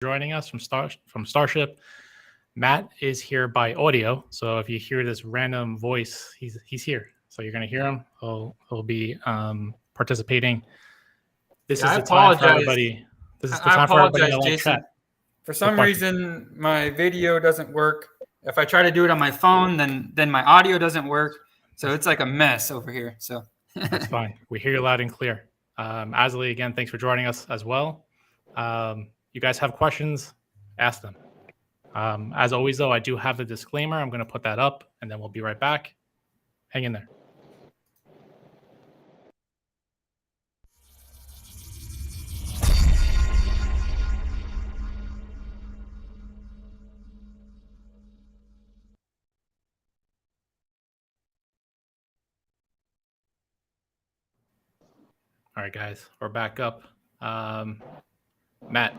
joining us from Starship. Matt is here by audio, so if you hear this random voice, he's here. So you're going to hear him. He'll be participating. This is the time for everybody. This is the time for everybody to like chat. For some reason, my video doesn't work. If I try to do it on my phone, then my audio doesn't work. So it's like a mess over here. So that's fine. We hear you loud and clear. Asley, again, thanks for joining us as well. You guys have questions? Ask them. As always, though, I do have the disclaimer. I'm going to put that up, and then we'll be right back. Hang in there. All right, guys, we're back up. Matt,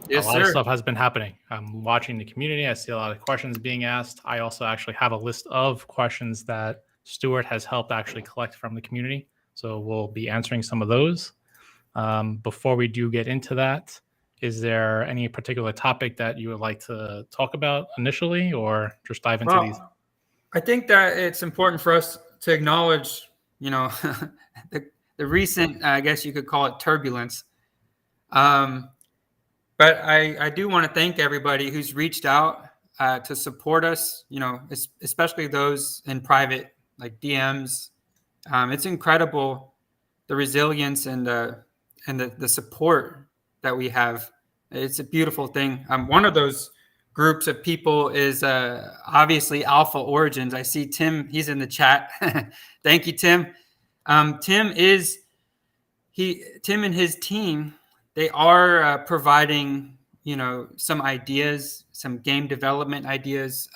yes, a lot of stuff has been happening. I'm watching the community. I see a lot of questions being asked. I also actually have a list of questions that Stuart has helped actually collect from the community. So we'll be answering some of those. Before we do get into that, is there any particular topic that you would like to talk about initially, or just dive into these? I think that it's important for us to acknowledge, the recent, I guess you could call it turbulence. But I do want to thank everybody who's reached out to support us, especially those in private, like DMs. It's incredible, the resilience and the support that we have. It's a beautiful thing. One of those groups of people is obviously Alpha Origins. I see Tim, he's in the chat. Thank you, Tim. Tim and his team, they are providing, some ideas, some game development ideas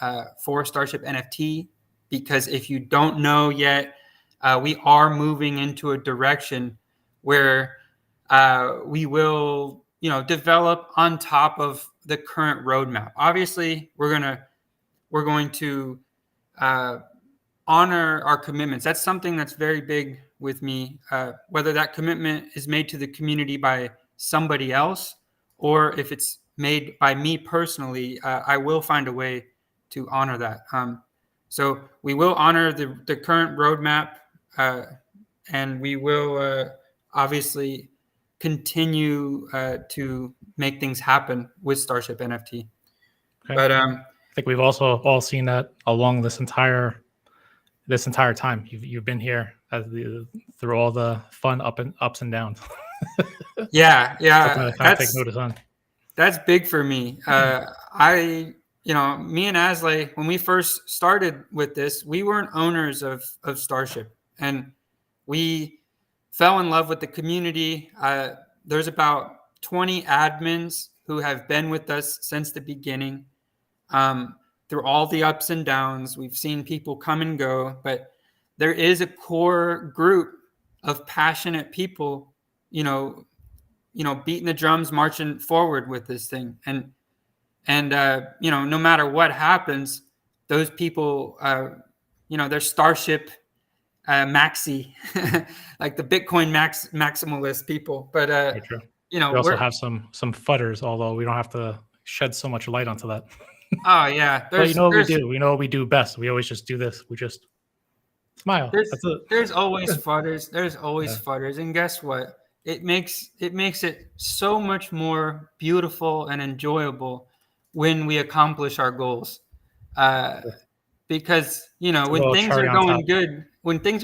for StarShip NFT, because if you don't know yet, we are moving into a direction where we will, develop on top of the current roadmap. Obviously, we're going to honor our commitments. That's something that's very big with me, whether that commitment is made to the community by somebody else or if it's made by me personally. I will find a way to honor that. So we will honor the current roadmap, and we will obviously continue to make things happen with StarShip NFT. Okay. But I think we've also all seen that along this entire time you've been here through all the fun ups and downs. Yeah. Take notice on. That's big for me. Me and Asley, when we first started with this, we weren't owners of StarShip, and we fell in love with the community. There's about 20 admins who have been with us since the beginning. Through all the ups and downs, we've seen people come and go, but there is a core group of passionate people, beating the drums, marching forward with this thing. And no matter what happens, those people, they're StarShip maxi, like the Bitcoin maximalist people. But we also have some fudders, although we don't have to shed so much light onto that. Oh yeah, but what we do. We know what we do best. We always just do this. We just smile. There's always fudders. There's always fudders, and guess what? It makes it so much more beautiful and enjoyable when we accomplish our goals. Because when things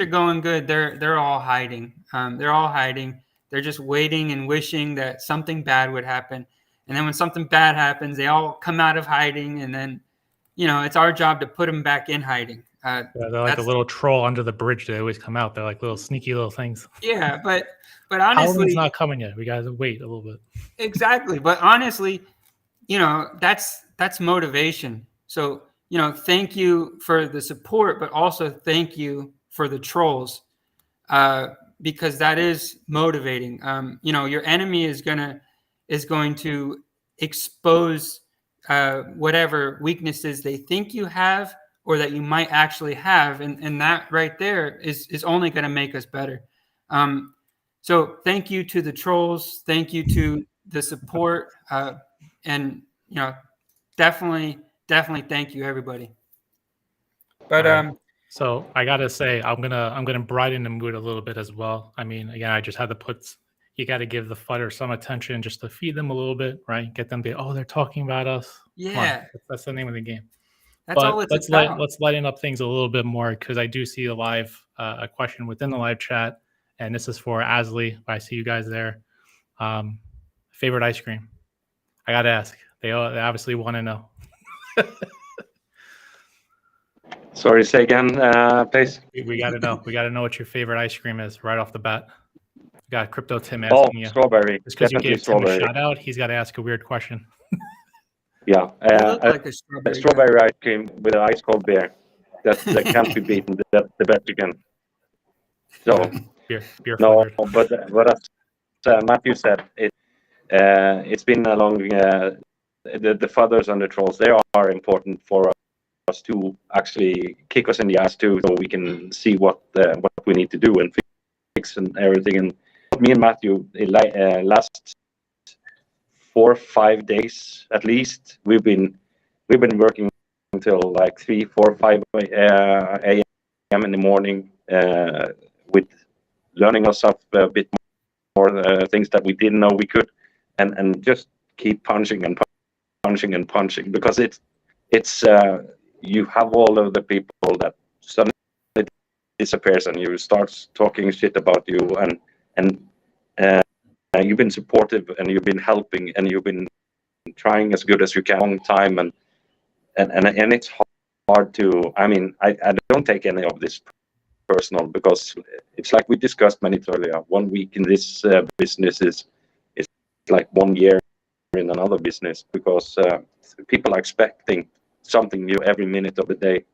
are going good, they're all hiding. They're just waiting and wishing that something bad would happen. And then when something bad happens, they all come out of hiding, and then, it's our job to put them back in hiding. They're like a little troll under the bridge. They always come out. They're like little sneaky little things. Yeah, but honestly, Halloween's not coming yet. We gotta wait a little bit. Exactly, but honestly, that's motivation. So thank you for the support, but also thank you for the trolls, because that is motivating. Your enemy is going to expose whatever weaknesses they think you have or that you might actually have, and that right there is only going to make us better. So thank you to the trolls. Thank you to the support. And definitely thank you, everybody. But right. So I gotta say, I'm gonna brighten the mood a little bit as well. I mean, again, I just had to put. You got to give the fighters some attention just to feed them a little bit, right? Get them to, oh, they're talking about us. Come on, yeah, that's the name of the game. that's all But it's about. let's lighten up things a little bit more, because I do see a question within the live chat, and this is for Asley. I see you guys there. Favorite ice cream? I got to ask. They obviously want to know. Sorry, say again, please. We got to know. We got to know what your favorite ice cream is right off the bat. We got Crypto Tim Oh, asking you. strawberry. Just because you Definitely gave Tim a strawberry. shout out, he's got to ask a weird question. Yeah, You look a like a strawberry. strawberry ice cream with an ice cold beer. That can't be beaten. The best you can. So Beer no, flavored. but as Matthew said, it's been a long. The fathers and the trolls, they are important for us to actually kick us in the ass too, so we can see what we need to do and fix and everything. And me and Matthew, last 4 or 5 days at least, we've been working until like 3, 4, 5 a.m. in the morning, with learning ourselves a bit more things that we didn't know we could, and just keep punching and punching and punching, because it's you have all of the people that suddenly disappears and you start talking shit about you, and you've been supportive and you've been helping and you've been trying as good as you can a long time, and it's hard to. I mean, I don't take any of this personal, because it's like we discussed many earlier. 1 week in this business is like 1 year in another business, because people are expecting something new every minute of the day,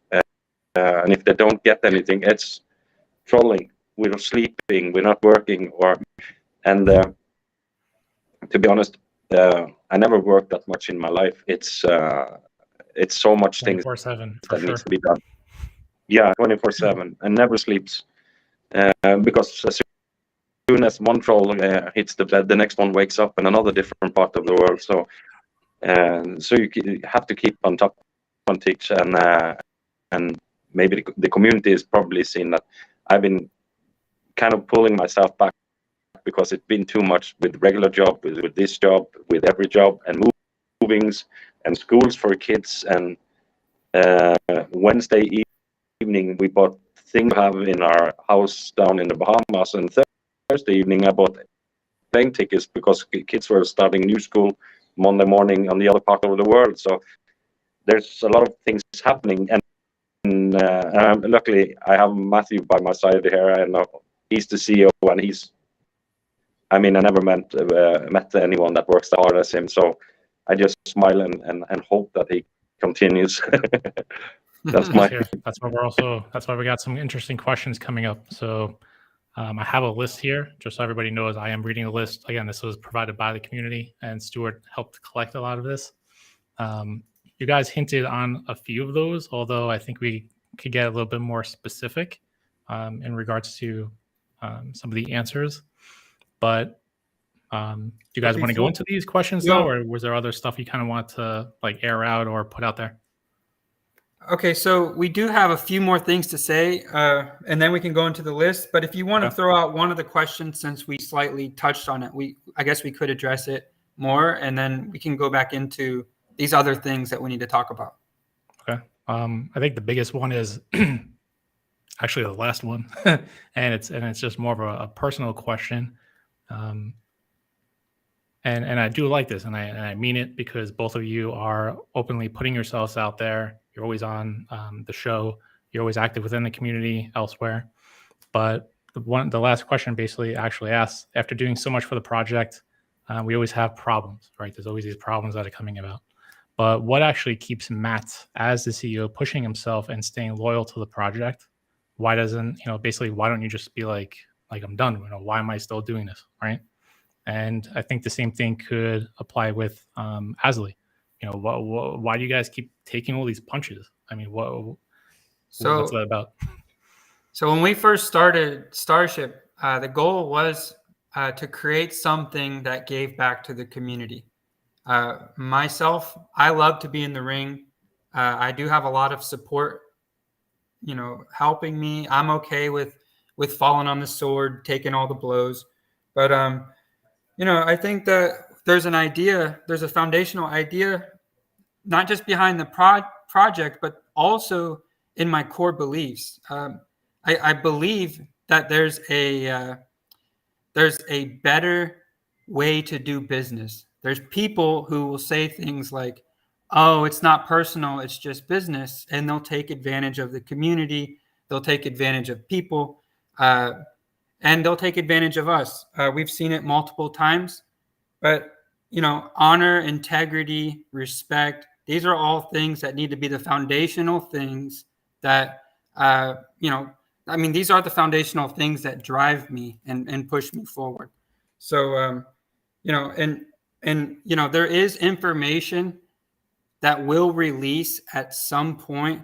and if they don't get anything, it's trolling. We're sleeping, we're not working, and to be honest, I never worked that much in my life. It's so much things 24/7 for that sure. needs to be done. Yeah, 24/7, and never sleeps, because as soon as one troll hits the bed, the next one wakes up in another different part of the world. So you have to keep on top on teach, and maybe the community is probably seen that I've been kind of pulling myself back, because it's been too much with regular job, with this job, with every job, and movings and schools for kids. And Wednesday evening we bought things to have in our house down in the Bahamas, and Thursday evening I bought plane tickets because kids were starting new school Monday morning on the other part of the world. So there's a lot of things happening, and luckily I have Matthew by my side here, and he's the CEO, and I never met anyone that works as hard as him. So I just smile and hope that he continues. That's why we got some interesting questions coming up. So I have a list here, just so everybody knows. I am reading a list. Again, this was provided by the community, and Stuart helped collect a lot of this. You guys hinted on a few of those, although I think we could get a little bit more specific in regards to some of the answers. But do you guys want to go into these questions though, or was there other stuff you kind of want to like air out or put out there? Okay, so we do have a few more things to say, and then we can go into the list. But if you want to throw out one of the questions, since we slightly touched on it, I guess we could address it more, and then we can go back into these other things that we need to talk about. Okay. I think the biggest one is actually the last one, and it's just more of a personal question. And I do like this, and I mean it, because both of you are openly putting yourselves out there. You're always on the show. You're always active within the community elsewhere. But the last question basically actually asks, after doing so much for the project, we always have problems, right? There's always these problems that are coming about. But what actually keeps Matt, as the CEO, pushing himself and staying loyal to the project? Why doesn't, basically, why don't you just be like I'm done? Why am I still doing this, right? And I think the same thing could apply with Asley. Why do you guys keep taking all these punches? I mean, what's that about? So when we first started StarShip, the goal was to create something that gave back to the community. Myself, I love to be in the ring. I do have a lot of support, helping me. I'm okay with falling on the sword, taking all the blows. But I think that there's a foundational idea, not just behind the project, but also in my core beliefs. I believe that there's a better way to do business. There's people who will say things like, "Oh, it's not personal, it's just business," and they'll take advantage of the community. They'll take advantage of people, and they'll take advantage of us. We've seen it multiple times, but honor, integrity, respect. These are all things that need to be the foundational things that these are the foundational things that drive me and push me forward. So, there is information that will release at some point,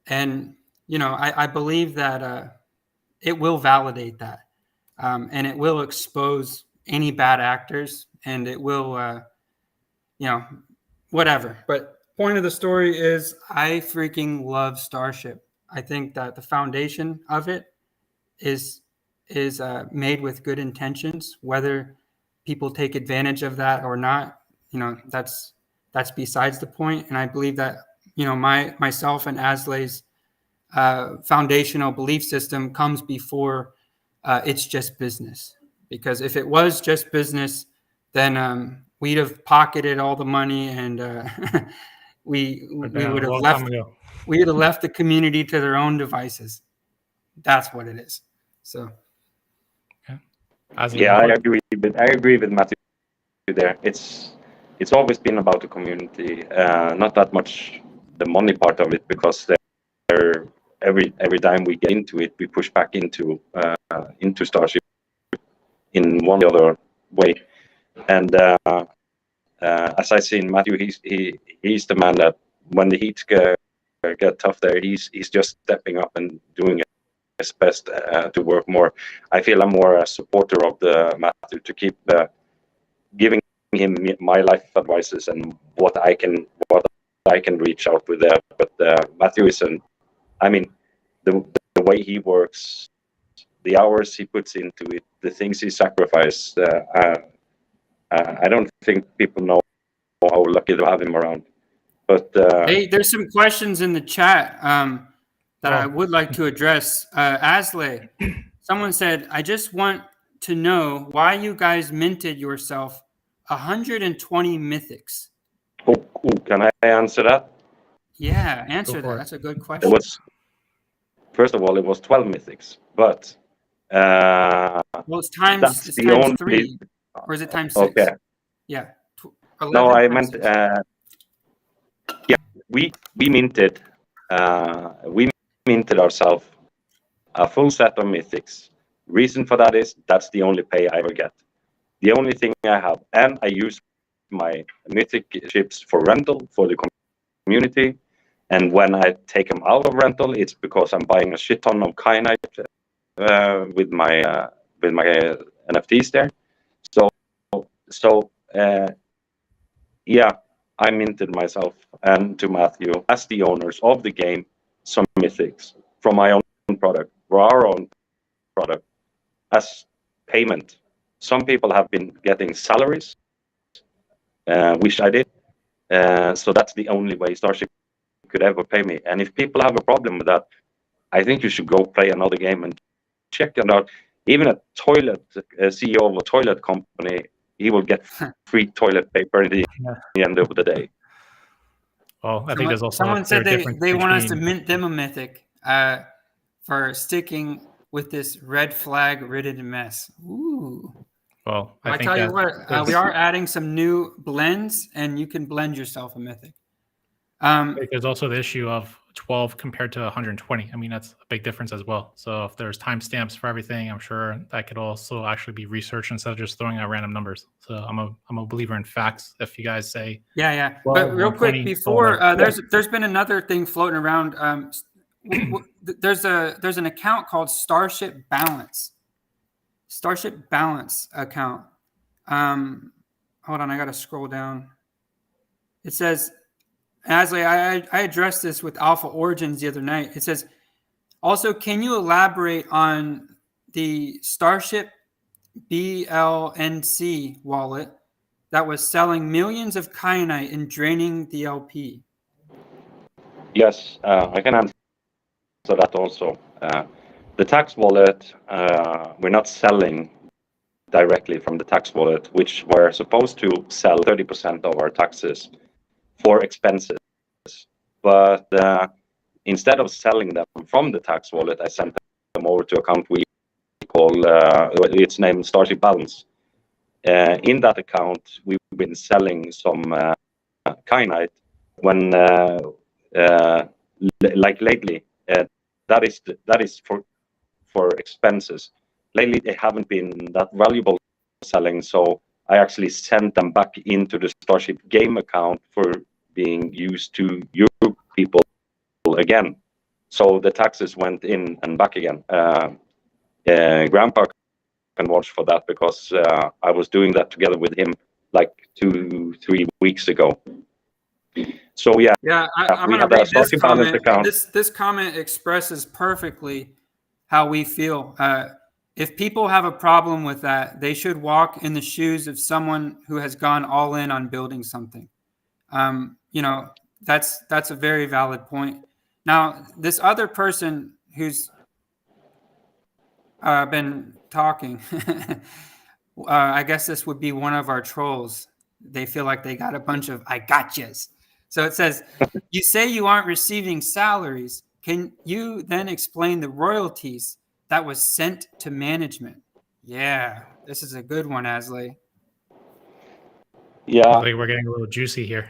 and I believe that it will validate that, and it will expose any bad actors, and it will, whatever. But point of the story is, I freaking love StarShip. I think that the foundation of it is made with good intentions. Whether people take advantage of that or not, that's besides the point. And I believe that myself and Aslay's foundational belief system comes before it's just business. Because if it was just business, then we'd have pocketed all the money, and we would have left the community to their own devices. That's what it is. So, I agree with Matthew there. It's always been about the community, not that much the money part of it, because every time we get into it, we push back into StarShip in one or the other way. And as I see in Matthew, he's the man that when the heat get tough there, he's just stepping up and doing his best to work more. I feel I'm more a supporter of the Matthew, to keep giving him my life advices and what I can reach out with there. But Matthew is the way he works, the hours he puts into it, the things he sacrifices. I don't think people know how lucky to have him around. But hey, there's some questions in the chat that I would like to address. Aslay, someone said, "I just want to know why you guys minted yourself 120 mythics." Can I answer that? Yeah, answer that. That's a good question. First of all, it was 12 mythics, but it's times 3, or is it times 6? Okay. Yeah. No, I meant we minted ourselves a full set of mythics. Reason for that is that's the only pay I ever get. The only thing I have, and I use my mythic ships for rental for the community. And when I take them out of rental, it's because I'm buying a shit ton of kyanite with my NFTs there. So I minted myself and to Matthew, as the owners of the game, some mythics from my own product, for our own product, as payment. Some people have been getting salaries, which I did. So that's the only way StarShip could ever pay me. And if people have a problem with that, I think you should go play another game and check it out. Even a CEO of a toilet company, he will get free toilet paper at the end of the day. Well, I think there's also someone said they want us to mint them a mythic for sticking with this red flag ridden mess. Ooh. Well, I tell you what, we are adding some new blends, and you can blend yourself a mythic. There's also the issue of 12 compared to 120. I mean, that's a big difference as well. So if there's timestamps for everything, I'm sure that could also actually be researched instead of just throwing out random numbers. So I'm a believer in facts. If you guys say, yeah. But real quick, before there's been another thing floating around. There's an account called StarShip Balance. StarShip Balance account. Hold on, I gotta scroll down. It says, Asley, I addressed this with Alpha Origins the other night. It says, also, can you elaborate on the StarShip BLNC wallet that was selling millions of kyanite and draining the LP? Yes, I can answer that also. The tax wallet, we're not selling directly from the tax wallet, which we're supposed to sell 30% of our taxes for expenses. But instead of selling them from the tax wallet, I sent them over to account we call, it's named StarShip Balance. In that account, we've been selling some kyanite when, like lately, that is for expenses. Lately, they haven't been that valuable selling, so I actually sent them back into the StarShip game account for being used to your people again. So the taxes went in and back again. Grandpa can watch for that because I was doing that together with him like 2-3 weeks ago. So yeah, I'm going to read this comment. This comment expresses perfectly how we feel. If people have a problem with that, they should walk in the shoes of someone who has gone all in on building something. That's a very valid point. Now, this other person who's been talking, I guess this would be one of our trolls. They feel like they got a bunch of I gotchas. So it says, you say you aren't receiving salaries. Can you then explain the royalties that was sent to management? Yeah, this is a good one, Asley. Yeah. I think we're getting a little juicy here.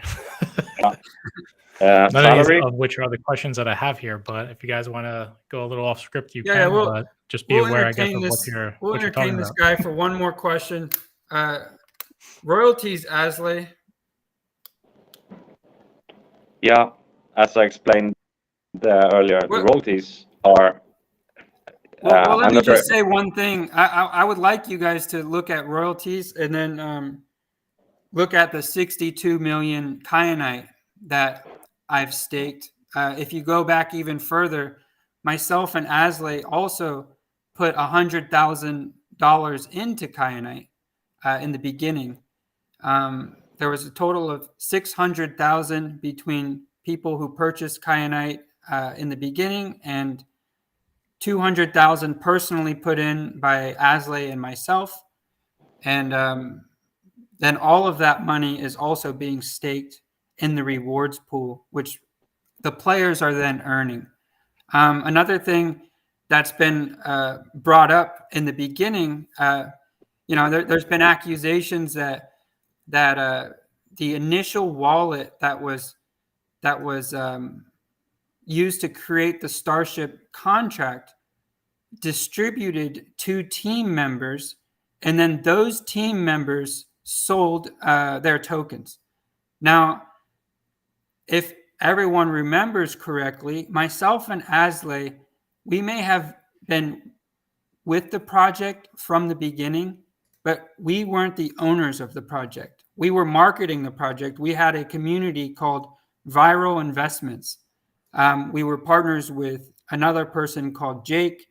None salary? Of which are the questions that I have here, but if you guys want to go a little off script, you can. But just be aware, I guess, of what you're talking about. We'll entertain this guy for one more question. Royalties, Asley. Yeah, as I explained earlier, the royalties are. Well, let me just say one thing. I would like you guys to look at royalties and then look at the 62 million kyanite that I've staked. If you go back even further, myself and Asley also put $100,000 into kyanite in the beginning. There was a total of 600,000 between people who purchased kyanite in the beginning, and 200,000 personally put in by Asley and myself. And then all of that money is also being staked in the rewards pool, which the players are then earning. Another thing that's been brought up in the beginning, there's been accusations that the initial wallet that was used to create the StarShip contract distributed to team members, and then those team members sold their tokens. Now, if everyone remembers correctly, myself and Asley, we may have been with the project from the beginning, but we weren't the owners of the project. We were marketing the project. We had a community called Viral Investments. We were partners with another person called Jake.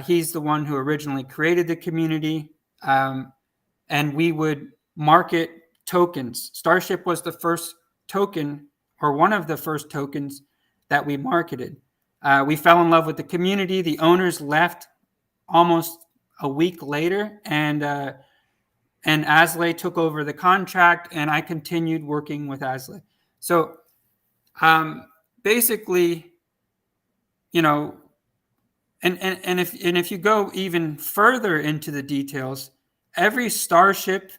He's the one who originally created the community. And we would market tokens. StarShip was the first token, or one of the first tokens that we marketed. We fell in love with the community. The owners left almost a week later, and Asley took over the contract, and I continued working with Asley. So basically, and if you go even further into the details, every StarShip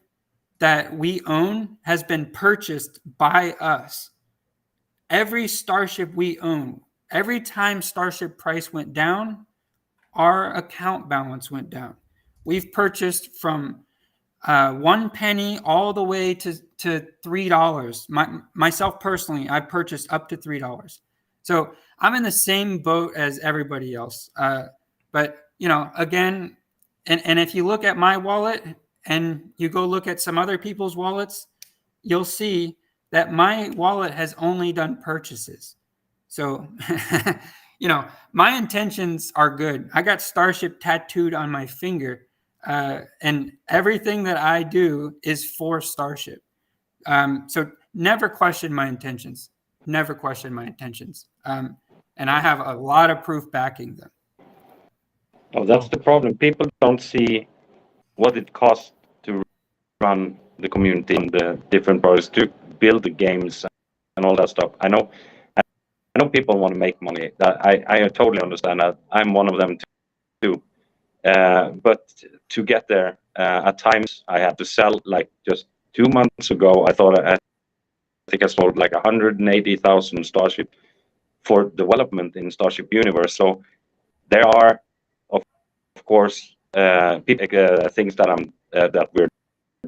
that we own has been purchased by us. Every StarShip we own, every time StarShip price went down, our account balance went down. We've purchased from 1 penny all the way to $3. Myself personally, I purchased up to $3. So I'm in the same boat as everybody else. But again, and if you look at my wallet and you go look at some other people's wallets, you'll see that my wallet has only done purchases. So, my intentions are good. I got StarShip tattooed on my finger, and everything that I do is for StarShip. So never question my intentions. Never question my intentions. And I have a lot of proof backing them. Oh, that's the problem. People don't see what it costs to run the community and the different projects, to build the games and all that stuff. I know people want to make money. I totally understand that. I'm one of them too. But to get there, at times I had to sell. Like just 2 months ago, I think I sold like 180,000 StarShip for development in StarShip Universe. So there are, of course, things that we're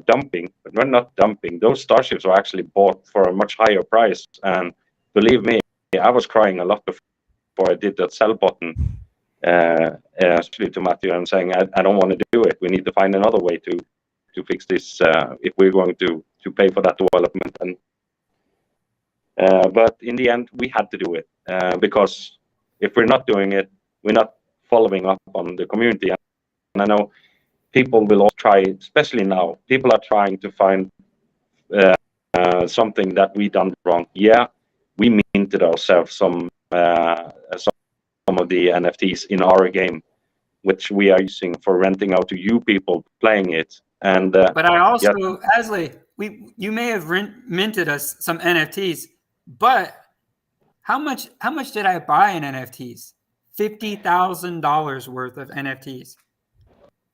dumping, but we're not dumping. Those StarShips are actually bought for a much higher price. And believe me, I was crying a lot before I did that sell button, especially to Matthew, and saying, I don't want to do it. We need to find another way to fix this if we're going to pay for that development. And but in the end, we had to do it because if we're not doing it, we're not following up on the community. And I know people will all try, especially now, people are trying to find something that we done wrong. Yeah, we minted ourselves some of the NFTs in our game, which we are using for renting out to you people playing it. And but I also, Asley, you may have minted us some NFTs, but how much did I buy in NFTs? $50,000 worth of NFTs.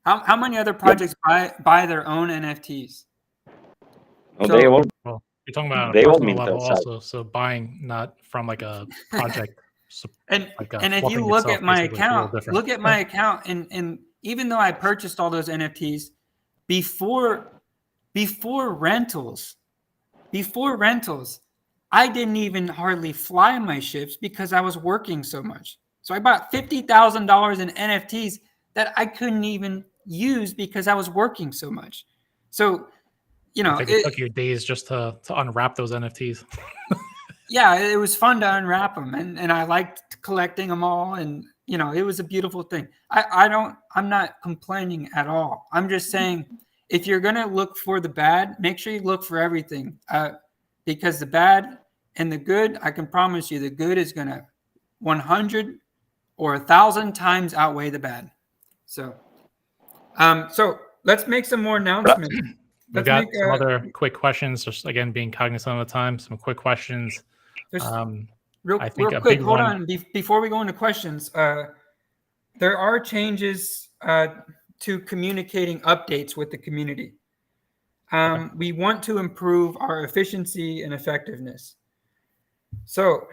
How many other projects buy their own NFTs? Oh, they all. Well, you're talking about they a all personal mint level themselves. also, so buying not from like a project. And like and if you fluffing look itself, at my basically, it's a little account, different. and even though I purchased all those NFTs before rentals, I didn't even hardly fly my ships because I was working so much. So I bought $50,000 in NFTs that I couldn't even use because I was working so much. So, It took you days just to unwrap those NFTs. Yeah, it was fun to unwrap them, and I liked collecting them all, and it was a beautiful thing. I'm not complaining at all. I'm just saying, if you're gonna look for the bad, make sure you look for everything, because the bad and the good, I can promise you, the good is gonna 100 or 1,000 times outweigh the bad. So, so let's make some more announcements. We've got some other quick questions, just again being cognizant of the time. Some quick questions. Real quick, hold on. Before we go into questions, there are changes to communicating updates with the community. We want to improve our efficiency and effectiveness. So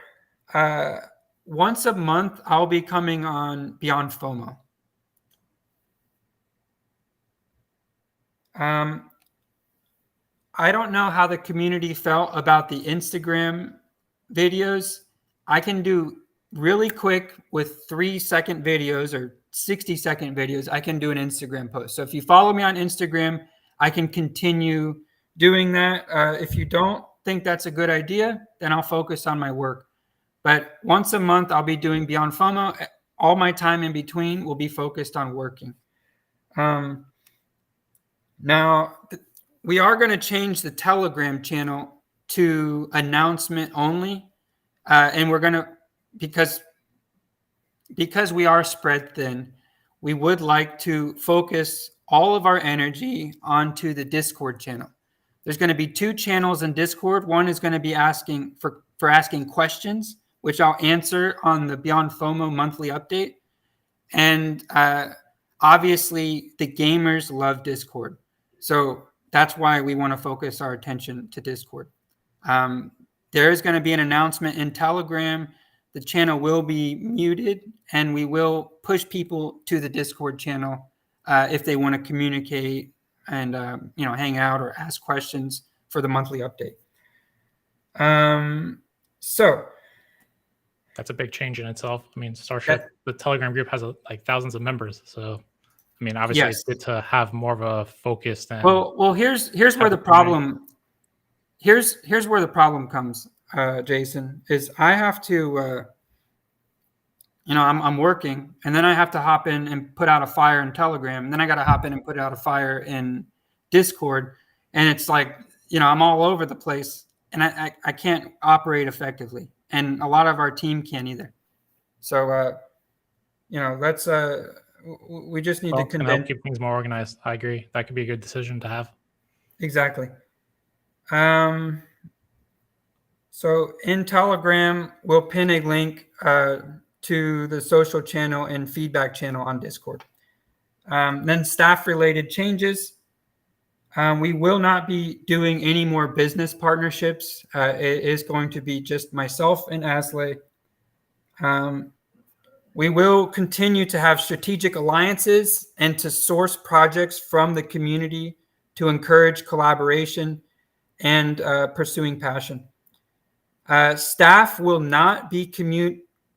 once a month, I'll be coming on BeyondFOMO. I don't know how the community felt about the Instagram videos. I can do really quick with 3-second videos or 60-second videos. I can do an Instagram post. So if you follow me on Instagram, I can continue doing that. If you don't think that's a good idea, then I'll focus on my work. But once a month, I'll be doing BeyondFOMO. All my time in between will be focused on working. Now, we are going to change the Telegram channel to announcement only. And we're going to, because we are spread thin, we would like to focus all of our energy onto the Discord channel. There's going to be 2 channels in Discord. One is going to be asking for asking questions, which I'll answer on the BeyondFOMO monthly update. And obviously, the gamers love Discord. So that's why we want to focus our attention to Discord. There is going to be an announcement in Telegram. The channel will be muted, and we will push people to the Discord channel if they want to communicate and hang out or ask questions for the monthly update. So that's a big change in itself. I mean, StarShip, the Telegram group has like thousands of members, so I mean, obviously, It's good to have more of a focus than. Well, here's where the problem. here's where the problem comes, Jason, is I have to, I'm working, and then I have to hop in and put out a fire in Telegram, and then I got to hop in and put out a fire in Discord, and it's like, I'm all over the place, and I can't operate effectively, and a lot of our team can't either. So, let's we just need to It's gonna help condense. keep things more organized. I agree. That could be a good decision to have. Exactly. So in Telegram, we'll pin a link to the social channel and feedback channel on Discord. Then staff-related changes. We will not be doing any more business partnerships. It is going to be just myself and Asley. We will continue to have strategic alliances and to source projects from the community to encourage collaboration and pursuing passion. Staff will not be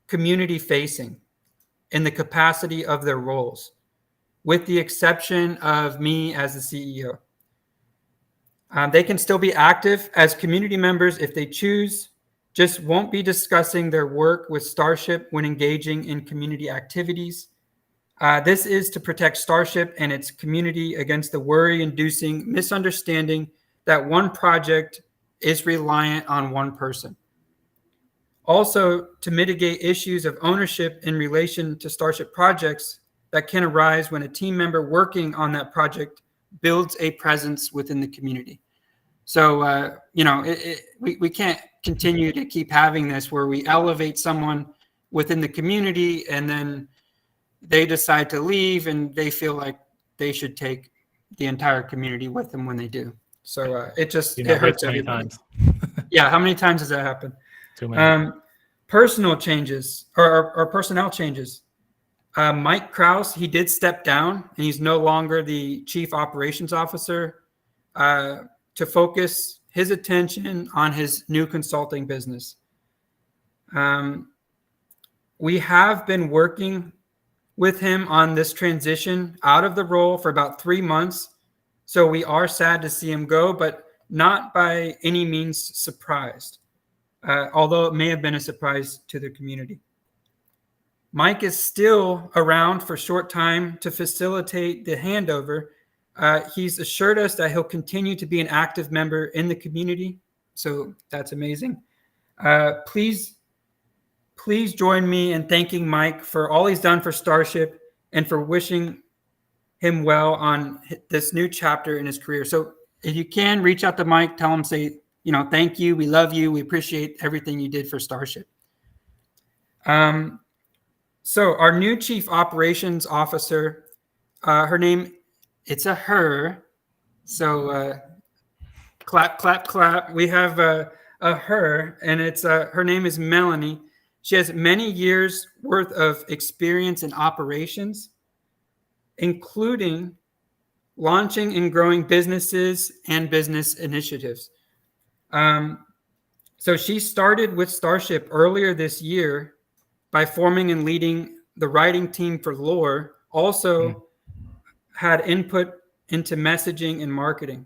community facing in the capacity of their roles, with the exception of me as the CEO. They can still be active as community members if they choose, just won't be discussing their work with StarShip when engaging in community activities. This is to protect StarShip and its community against the worry-inducing misunderstanding that one project is reliant on one person. Also, to mitigate issues of ownership in relation to StarShip projects that can arise when a team member working on that project builds a presence within the community. So, we can't continue to keep having this where we elevate someone within the community and then they decide to leave and they feel like they should take the entire community with them when they do. So it hurts everybody. Yeah, how many times has that happened? Too many. Personal changes or personnel changes. Mike Krause, he did step down and he's no longer the chief operations officer to focus his attention on his new consulting business. We have been working with him on this transition out of the role for about 3 months. So we are sad to see him go, but not by any means surprised, although it may have been a surprise to the community. Mike is still around for a short time to facilitate the handover. He's assured us that he'll continue to be an active member in the community. So that's amazing. Please join me in thanking Mike for all he's done for StarShip and for wishing him well on this new chapter in his career. So if you can, reach out to Mike, tell him, say, thank you, we love you, we appreciate everything you did for StarShip. So our new chief operations officer, her name, it's a her. So clap, clap, clap. We have a her, and it's her name is Melanie. She has many years worth of experience in operations, including launching and growing businesses and business initiatives. So she started with StarShip earlier this year by forming and leading the writing team for lore, also had input into messaging and marketing.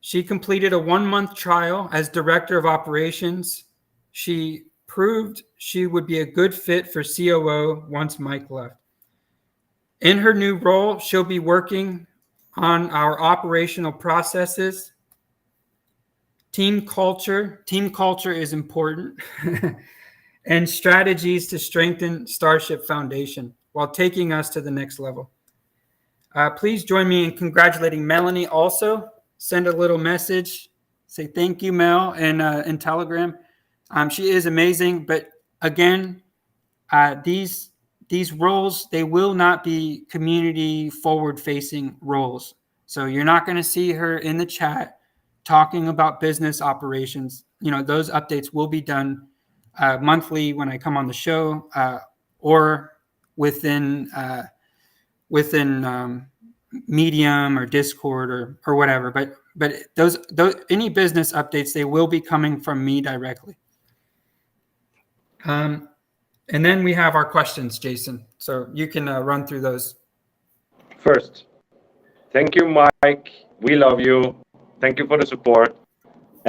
She completed a 1-month trial as director of operations. She proved she would be a good fit for COO once Mike left. In her new role, she'll be working on our operational processes, team culture. Team culture is important. And strategies to strengthen StarShip Foundation while taking us to the next level. Please join me in congratulating Melanie also. Send a little message. Say thank you, Mel, in Telegram. She is amazing. But again, these roles, they will not be community forward-facing roles. So you're not going to see her in the chat talking about business operations. Those updates will be done monthly when I come on the show, or within Medium or Discord or whatever. But those any business updates, they will be coming from me directly. And then we have our questions, Jason. So you can run through those. First, thank you, Mike. We love you. Thank you for the support.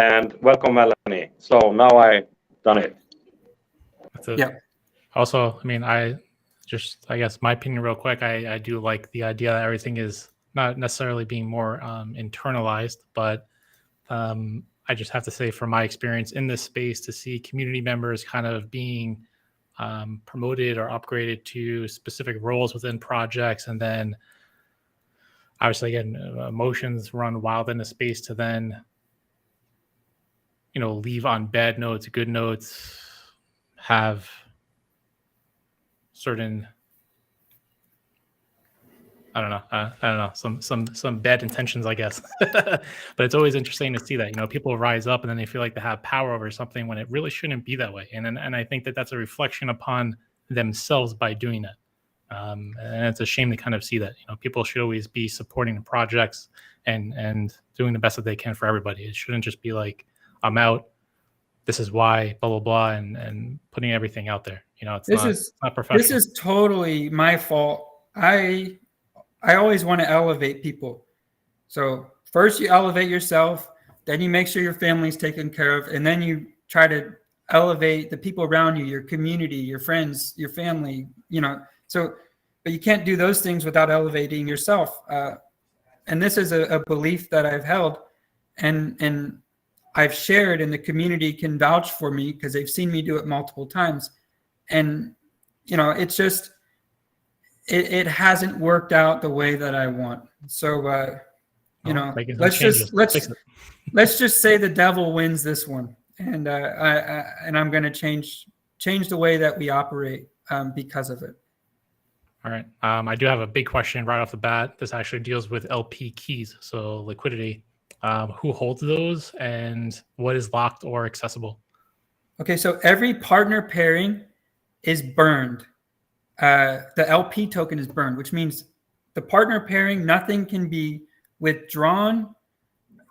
And welcome, Melanie. So now I done it. That's it. Yeah. Also, I mean, I guess my opinion real quick, I do like the idea that everything is not necessarily being more internalized, but I just have to say from my experience in this space to see community members kind of being promoted or upgraded to specific roles within projects, and then obviously again emotions run wild in the space to then leave on bad notes, good notes, have certain I don't know, some bad intentions, I guess. But it's always interesting to see that, people rise up and then they feel like they have power over something when it really shouldn't be that way. And I think that that's a reflection upon themselves by doing that. And it's a shame to kind of see that, people should always be supporting the projects and doing the best that they can for everybody. It shouldn't just be like, I'm out, this is why, blah, blah, blah, and putting everything out there. It's not professional. This is totally my fault. I always want to elevate people. So first you elevate yourself, then you make sure your family's taken care of, and then you try to elevate the people around you, your community, your friends, your family, So, but you can't do those things without elevating yourself. And this is a belief that I've held and I've shared, and the community can vouch for me because they've seen me do it multiple times. And, it's just, it hasn't worked out the way that I want. So, let's just say the devil wins this one. And I'm going to change the way that we operate because of it. All right. I do have a big question right off the bat. This actually deals with LP keys, so liquidity. Who holds those, and what is locked or accessible? Okay, so every partner pairing is burned. The LP token is burned, which means the partner pairing, nothing can be withdrawn,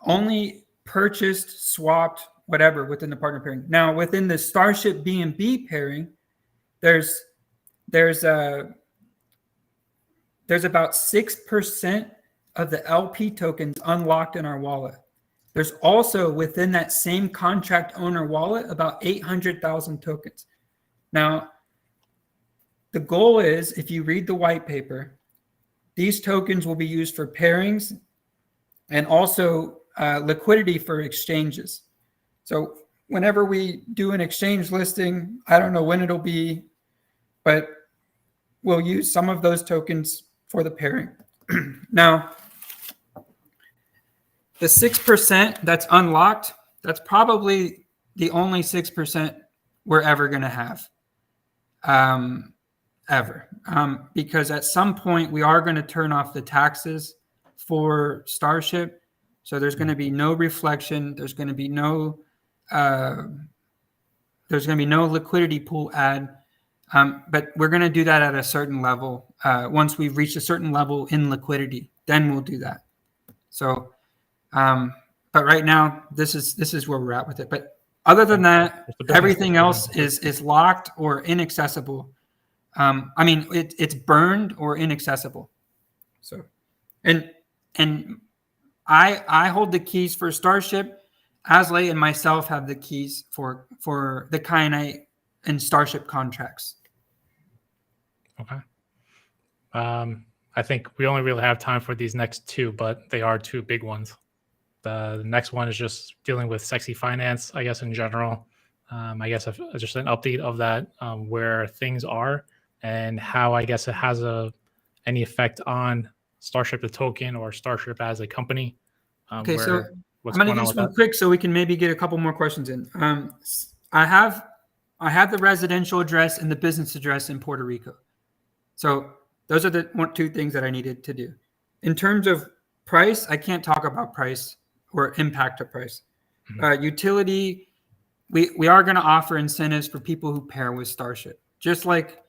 only purchased, swapped, whatever within the partner pairing. Now, within the StarShip BNB pairing, there's about 6% of the LP tokens unlocked in our wallet. There's also within that same contract owner wallet about 800,000 tokens. Now, the goal is, if you read the white paper, these tokens will be used for pairings and also liquidity for exchanges. So whenever we do an exchange listing, I don't know when it'll be, but we'll use some of those tokens for the pairing. Now, the 6% that's unlocked, that's probably the only 6% we're ever going to have, because at some point we are going to turn off the taxes for StarShip. So there's going to be no reflection. There's going to be no liquidity pool add. But we're going to do that at a certain level. Once we've reached a certain level in liquidity, then we'll do that. So, but right now, this is where we're at with it. But other than that, everything else is locked or inaccessible. It's burned or inaccessible. So, and I hold the keys for StarShip. Asley and myself have the keys for the Kyanite and StarShip contracts. Okay. I think we only really have time for these next two, but they are two big ones. The next one is just dealing with sexy finance, I guess, in general. I guess just an update of that, where things are and how, I guess, it has any effect on StarShip the token or StarShip as a company. Okay, so I'm going to do this one quick so we can maybe get a couple more questions in. I have the residential address and the business address in Puerto Rico. So those are the two things that I needed to do. In terms of price, I can't talk about price or impact of price. Mm-hmm. Utility, we are going to offer incentives for people who pair with StarShip, just like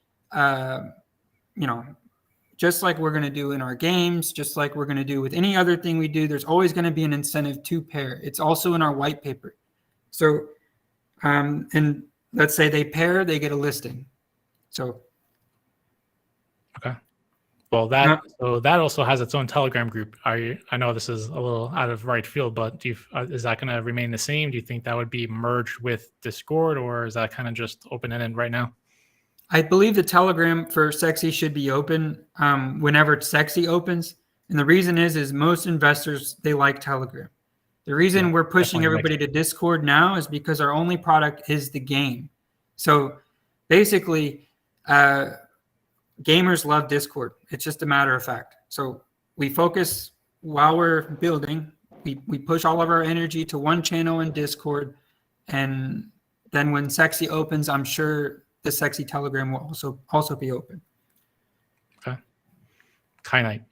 just like we're going to do in our games, just like we're going to do with any other thing we do. There's always going to be an incentive to pair. It's also in our white paper. So, and let's say they pair, they get a listing. So, okay. Well, that also has its own Telegram group. I know this is a little out of right field, but is that going to remain the same? Do you think that would be merged with Discord, or is that kind of just open-ended right now? I believe the Telegram for Sexy should be open whenever Sexy opens. And the reason is most investors, they like Telegram. The reason we're pushing everybody to Discord now is because our only product is the game. So basically, gamers love Discord. It's just a matter of fact. So we focus while we're building. We push all of our energy to one channel in Discord. And then when Sexy opens, I'm sure the Sexy Telegram will also be open. Okay. Kyanite.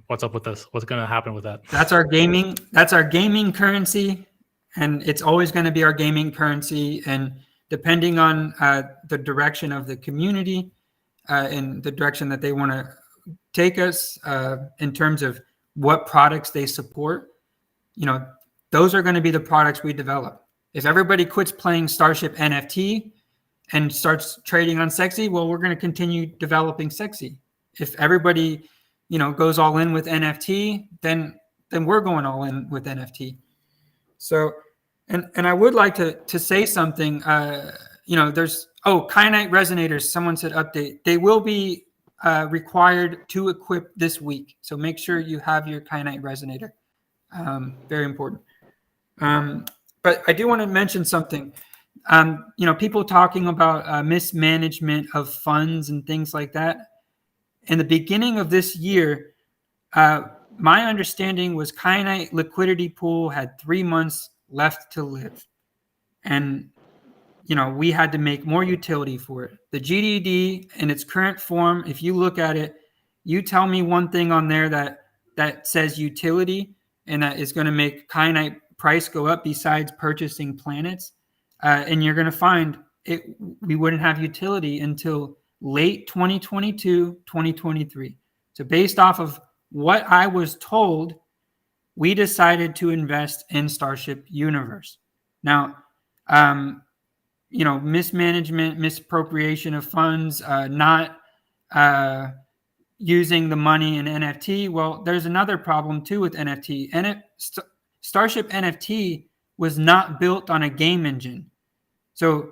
What's up with this? What's going to happen with that? That's our gaming currency, and it's always going to be our gaming currency. And depending on the direction of the community and the direction that they want to take us in terms of what products they support, those are going to be the products we develop. If everybody quits playing StarShip NFT and starts trading on Sexy, well, we're going to continue developing Sexy. If everybody goes all in with NFT, then we're going all in with NFT. So, and I would like to say something. There's Kyanite resonators. Someone said update. They will be required to equip this week. So make sure you have your Kyanite resonator. Very important. But I do want to mention something. People talking about mismanagement of funds and things like that. In the beginning of this year, my understanding was Kyanite liquidity pool had 3 months left to live. And, we had to make more utility for it. The GDD in its current form, if you look at it, you tell me one thing on there that says utility and that is going to make Kyanite price go up besides purchasing planets. And you're going to find we wouldn't have utility until late 2022, 2023. So based off of what I was told, we decided to invest in Starship Universe. Now, mismanagement, misappropriation of funds, not using the money in NFT. Well, there's another problem too with NFT. Starship NFT was not built on a game engine. So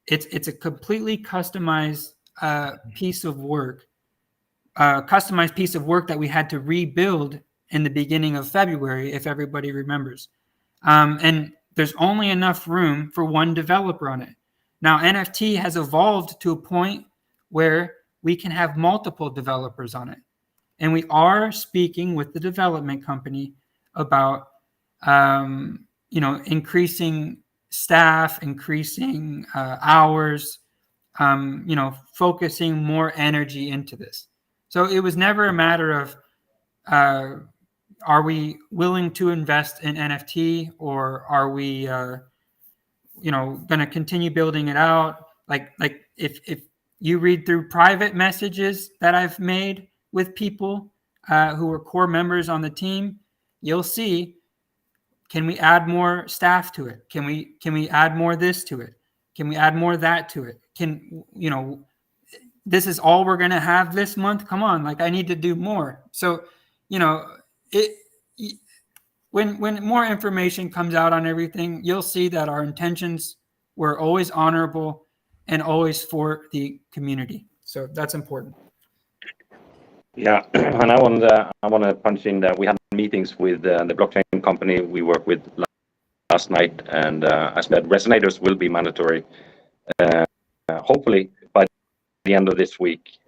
it's a completely customized piece of work that we had to rebuild in the beginning of February, if everybody remembers. And there's only enough room for one developer on it. Now, NFT has evolved to a point where we can have multiple developers on it. And we are speaking with the development company about, increasing staff, increasing hours, focusing more energy into this. So it was never a matter of, are we willing to invest in NFT, or are we, going to continue building it out? Like if you read through private messages that I've made with people who are core members on the team, you'll see, can we add more staff to it? Can we add more this to it? Can we add more that to it? This is all we're going to have this month? Come on, I need to do more. So, when more information comes out on everything, you'll see that our intentions were always honorable and always for the community. So that's important. Yeah, and I want to punch in that we had meetings with the blockchain company we worked with last night, and I said resonators will be mandatory, hopefully by the end of this week.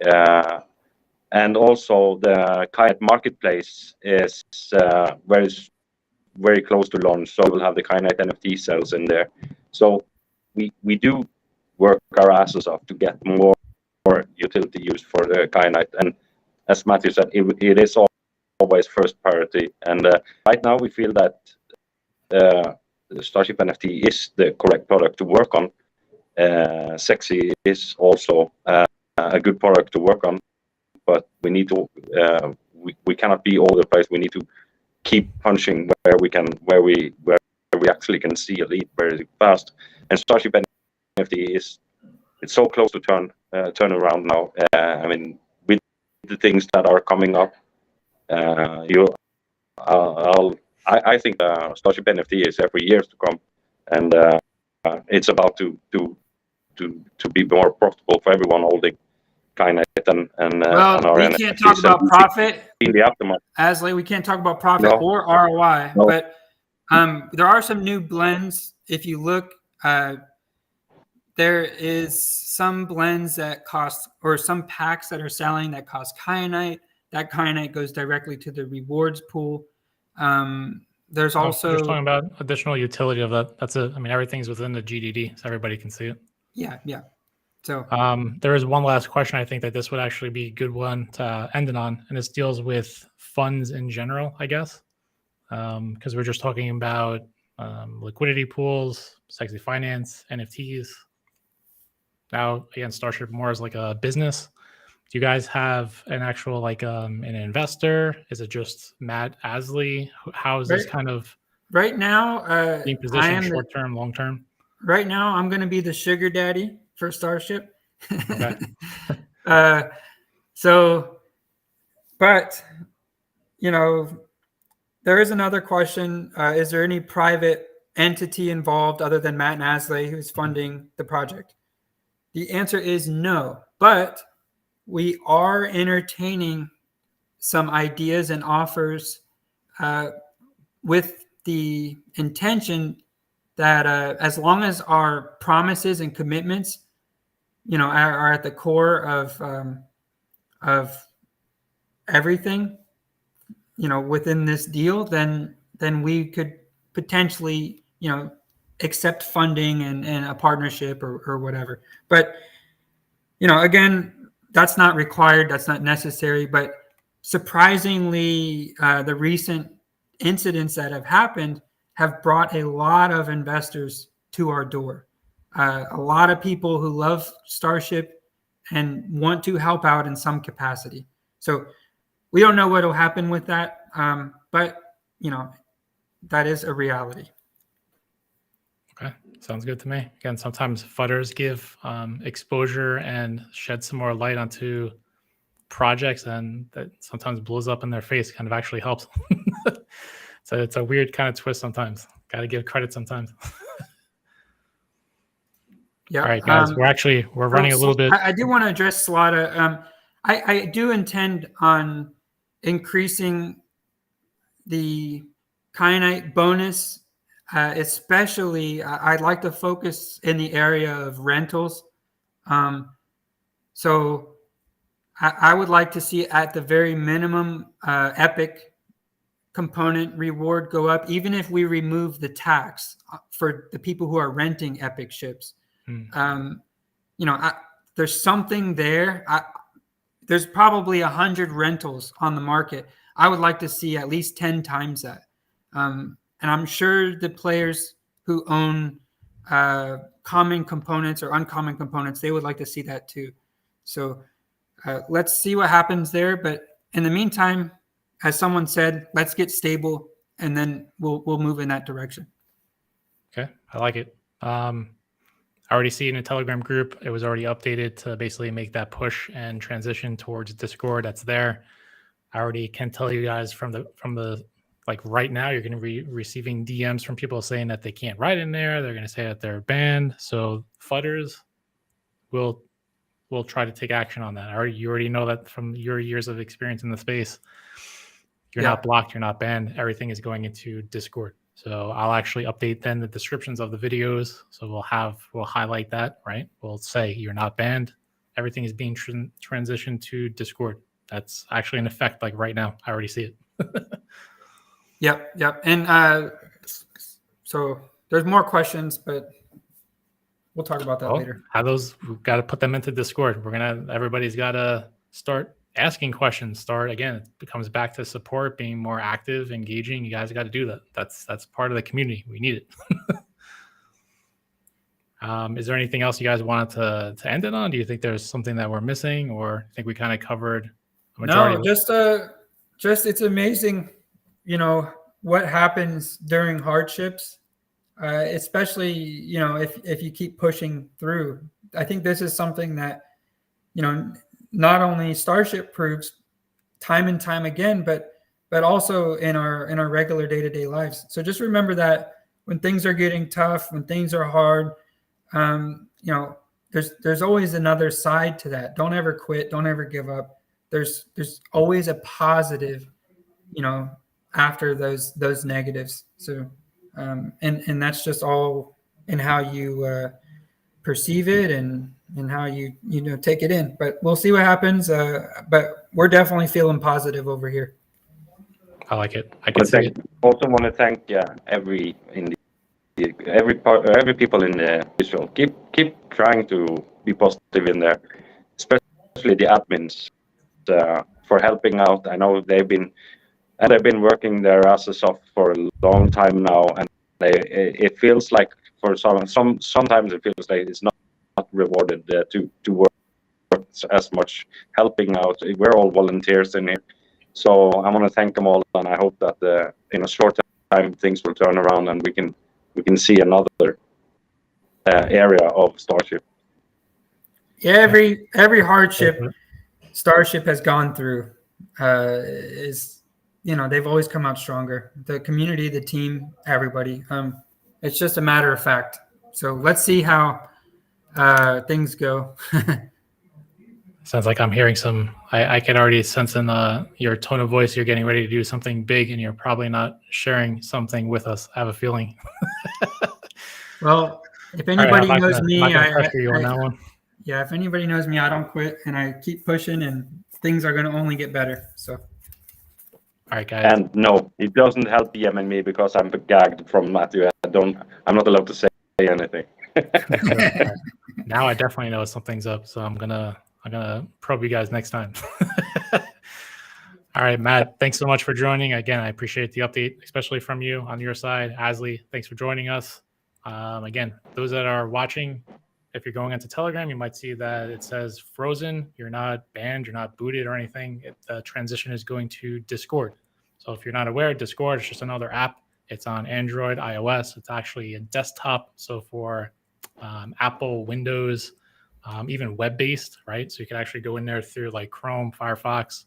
And also the Kyanite marketplace is very close to launch, so we'll have the Kyanite NFT sales in there. So we do work our asses off to get more utility use for the Kyanite, and as Matthew said, it is always first priority. And right now we feel that the Starship NFT is the correct product to work on. Sexy is also a good product to work on, but we need to we cannot be all over the place. We need to keep punching where we actually can see a lead very fast. And Starship NFT it's so close to turn around now. the things that are coming up. I think StarShip NFT is every years to come, and it's about to be more profitable for everyone holding Kynite and our we NFTs. can't talk about profit in the aftermath. Asley, we can't talk about profit No. or ROI, No. but there are some new blends. If you look, there is some blends that cost, or some packs that are selling that cost Kynite. That Kynite goes directly to the rewards pool. There's also just talking about additional utility of that. That's it. I mean, everything's within the GDD, so everybody can see it. yeah. So there is one last question. I think that this would actually be a good one to end it on, and this deals with funds in general, I guess, because we're just talking about liquidity pools, sexy finance, NFTs. Now, again, StarShip more is like a business. Do you guys have an actual like an investor? Is it just Matt Asley? How is this kind of right now being positioned short term, long term? Right now, I'm going to be the sugar daddy for StarShip. Okay. But there is another question. Is there any private entity involved other than Matt and Asley who's funding the project? The answer is no, but we are entertaining some ideas and offers with the intention that as long as our promises and commitments, are at the core of everything, within this deal, then we could potentially, accept funding and a partnership or whatever. But, again, that's not required. That's not necessary. But surprisingly, the recent incidents that have happened have brought a lot of investors to our door. A lot of people who love StarShip and want to help out in some capacity. So we don't know what will happen with that, but that is a reality. Okay, sounds good to me. Again, sometimes fudders give exposure and shed some more light onto projects, and that sometimes blows up in their face. Kind of actually helps. So it's a weird kind of twist sometimes. Got to give credit sometimes. Yeah. All right, guys. We're running a little bit. I do want to address Slaughter. I do intend on increasing the Kynite bonus, especially I'd like to focus in the area of rentals. So I would like to see at the very minimum Epic component reward go up, even if we remove the tax for the people who are renting Epic ships. There's something there. There's probably 100 rentals on the market. I would like to see at least 10 times that. And I'm sure the players who own common components or uncommon components, they would like to see that too. So let's see what happens there. But in the meantime, as someone said, let's get stable, and then we'll move in that direction. Okay, I like it. I already see in a Telegram group, it was already updated to basically make that push and transition towards Discord. That's there. I already can tell you guys from the like right now, you're going to be receiving DMs from people saying that they can't write in there. They're going to say that they're banned. So fudders will try to take action on that. You already know that from your years of experience in the space. You're not blocked. You're not banned. Everything is going into Discord. So I'll actually update then the descriptions of the videos. So we'll highlight that, right? We'll say you're not banned. Everything is being transitioned to Discord. That's actually in effect like right now. I already see it. Yep. And so there's more questions, but we'll talk about that later. We've got to put them into Discord. Everybody's got to start asking questions. It comes back to support, being more active, engaging. You guys got to do that. That's part of the community. We need it. Is there anything else you guys wanted to end it on? Do you think there's something that we're missing, or I think we kind of covered a majority? No, just it's amazing, what happens during hardships, especially, if you keep pushing through. I think this is something that, not only Starship proves time and time again, but also in our regular day-to-day lives. So just remember that when things are getting tough, when things are hard, there's always another side to that. Don't ever quit. Don't ever give up. There's always a positive, after those negatives. So, and that's just all in how you perceive it and how you take it in. But we'll see what happens. But we're definitely feeling positive over here. I like it. I can see it. Also want to thank every people in the visual. Keep trying to be positive in there, especially the admins for helping out. I know they've been working their asses off for a long time now, and it feels like for sometimes it feels like it's not rewarded to work as much helping out. We're all volunteers in here, so I want to thank them all, and I hope that in a short time things will turn around and we can see another area of Starship. Yeah, every hardship Starship has gone through is, they've always come out stronger. The community, the team, everybody. It's just a matter of fact. So let's see how things go. Sounds like I'm hearing some. I can already sense in your tone of voice you're getting ready to do something big, and you're probably not sharing something with us. I have a feeling. Well, if anybody knows me, Yeah, if anybody knows me, I don't quit, and I keep pushing, and things are going to only get better. So, all right, guys. And no, it doesn't help Ian and me because I'm gagged from Matthew. I'm not allowed to say anything. Now I definitely know something's up, so I'm gonna probe you guys next time. All right, Matt, thanks so much for joining. Again, I appreciate the update, especially from you on your side. Asley, thanks for joining us. Again, those that are watching, if you're going into Telegram, you might see that it says frozen. You're not banned, you're not booted or anything. The transition is going to Discord. So if you're not aware, Discord is just another app. It's on Android, iOS. It's actually a desktop. So for Apple, Windows, even web-based, right? So you can actually go in there through like Chrome, Firefox.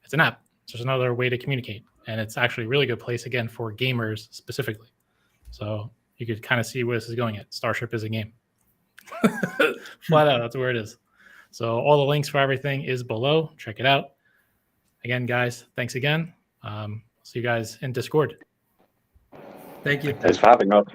It's an app. It's just another way to communicate. And it's actually a really good place, again, for gamers specifically. So you could kind of see where this is going at. Starship is a game. Flat out, that's where it is. So all the links for everything is below. Check it out. Again, guys, thanks again. See you guys in Discord. Thank you. Thanks for having us.